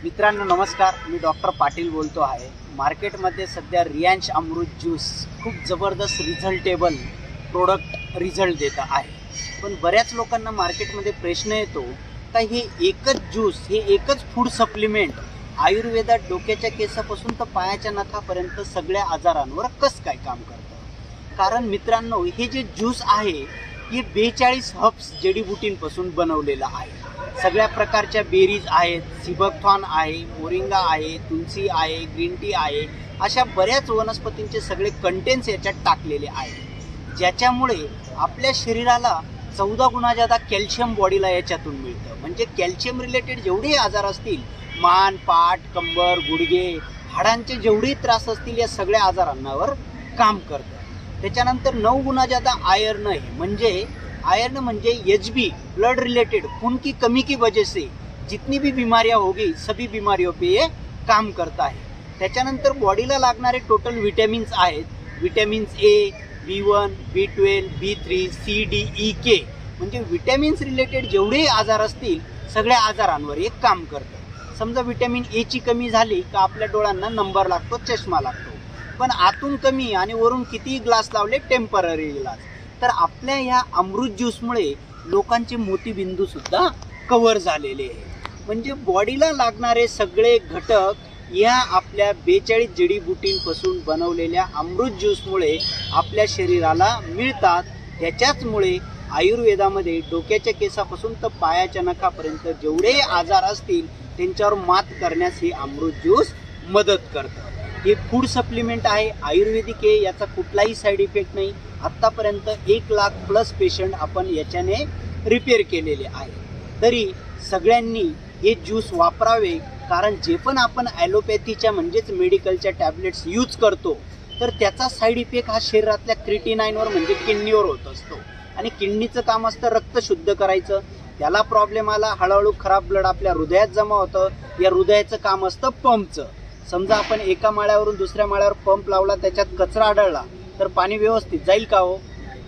मित्रांनो नमस्कार, मी डॉक्टर पाटील बोलतो आहे। मार्केटमध्ये सध्या रियांश अमृत ज्यूस खूप जबरदस्त रिझल्टेबल प्रोडक्ट रिझल्ट देत आहे। पण बऱ्याच लोकांना मार्केटमध्ये प्रश्न येतो का हे एकच ज्यूस, हे एकच फूड सप्लिमेंट आयुर्वेदात डोक्याच्या केसापासून तर पायाच्या नखापर्यंत सगळ्या आजारांवर कसं काय काम करतं। कारण मित्रांनो, हे जे ज्यूस आहे हे 42 हर्ब्स जडीबुटींपासून बनवलेलं आहे। सगळ्या प्रकारच्या बेरीज आहेत, सिबकथॉर्न आहे, मोरिंगा आहे, तुलसी आहे, ग्रीन टी आहे, अशा बऱ्याच वनस्पतींचे सगळे कंटेंट्स याच्यात टाकलेले आहेत, ज्याच्यामुळे आपल्या शरीराला 14 गुणा जादा कॅल्शियम बॉडीला याच्यातून मिळतं। म्हणजे कॅल्शियम रिलेटेड जेवढे आजार असतील, मान, पाठ, कंबर, गुडघे, हाडांचे जेवढे त्रास असतील, या सगळ्या आजारांवर काम करतं। त्याच्यानंतर 9 गुना ज़्यादा आयर्न है, म्हणजे आयर्न म्हणजे एचबी, ब्लड रिलेटेड खून की कमी की वजह से जितनी भी बीमारियां होगी सभी बीमारियों पे ये काम करता है। त्याच्यानंतर बॉडीला लागणारे टोटल विटॅमिन्स आहेत, विटॅमिन्स ए, B1, B12, B3, C, D, E, K, म्हणजे विटॅमिन्स रिलेटेड जेवढे आजार असतील सगळ्या आजारांवर एक काम करतं। समजा विटॅमिन ए ची कमी झाली का आपल्या डोळ्यांना नंबर लागतो, चष्मा लागतो। पण आतून कमी आणि वरून किती ग्लास लावले, टेम्पररी ग्लास, तर आपल्या ह्या अमृत ज्यूसमुळे लोकांचे मोतीबिंदू सुद्धा कव्हर झालेले आहे। म्हणजे बॉडीला लागणारे सगळे घटक या आपल्या 42 जडीबुटींपासून बनवलेल्या अमृत ज्यूसमुळे आपल्या शरीराला मिळतात। त्याच्याचमुळे आयुर्वेदामध्ये डोक्याच्या केसापासून तर पायाच्या नखापर्यंत जेवढे आजार असतील त्यांच्यावर मात करण्यास हे अमृत ज्यूस मदत करतं। हे फूड सप्लिमेंट आहे, आयुर्वेदिक आहे, याचा कुठलाही साईड इफेक्ट नाही। आत्तापर्यंत 1 लाख प्लस पेशंट आपण याच्याने रिपेअर केलेले आहे। तरी सगळ्यांनी हे ज्यूस वापरावे, कारण जे पण आपण ॲलोपॅथीच्या म्हणजेच मेडिकलच्या टॅबलेट्स यूज करतो तर त्याचा साईड इफेक्ट हा शरीरातल्या क्रिटिनाईनवर म्हणजे किडनीवर होत असतो। आणि किडनीचं काम असतं रक्त शुद्ध करायचं, त्याला प्रॉब्लेम आला, हळूहळू खराब ब्लड आपल्या हृदयात जमा होतं, या हृदयाचं काम असतं पंपचं। समजा आपण एका माळ्यावरून दुसऱ्या माळ्यावर पंप लावला, त्याच्यात कचरा आढळला तर पाणी व्यवस्थित जाईल का हो?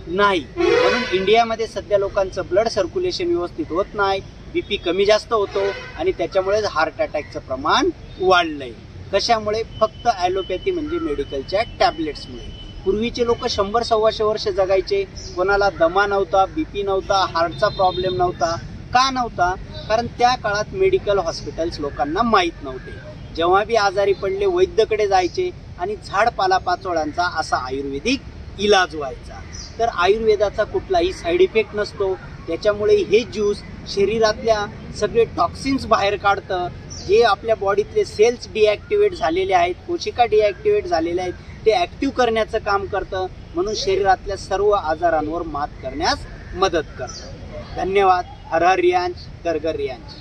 नाही। म्हणून इंडियामध्ये सध्या लोकांचं ब्लड सर्क्युलेशन व्यवस्थित होत नाही, बीपी कमी जास्त होतो आणि त्याच्यामुळे हार्ट अटॅकचं प्रमाण वाढलंय। कशामुळे? फक्त ॲलोपॅथी म्हणजे मेडिकलच्या टॅबलेट्समुळे। पूर्वीचे लोक 100-125 वर्ष जगायचे, कोणाला दमा नव्हता, बीपी नव्हता, हार्टचा प्रॉब्लेम नव्हता। का नव्हता? कारण त्या काळात मेडिकल हॉस्पिटल्स लोकांना माहीत नव्हते। जेव्हा बी आजारी पडले वैद्यकडे जायचे आणि झाडपालापाचोळ्यांचा असा आयुर्वेदिक इलाज व्हायचा। तर आयुर्वेदाचा कुठलाही साईड इफेक्ट नसतो। त्याच्यामुळे हे ज्यूस शरीरातल्या सगळे टॉक्सिन्स बाहेर काढतं, जे आपल्या बॉडीतले सेल्स डिॲक्टिवेट झालेले आहेत, कोशिका डिॲक्टिवेट झालेल्या आहेत, ते ॲक्टिव्ह करण्याचं काम करतं। म्हणून शरीरातल्या सर्व आजारांवर मात करण्यास मदत करतं। धन्यवाद। हर हर रियांश, घर घर रियांश।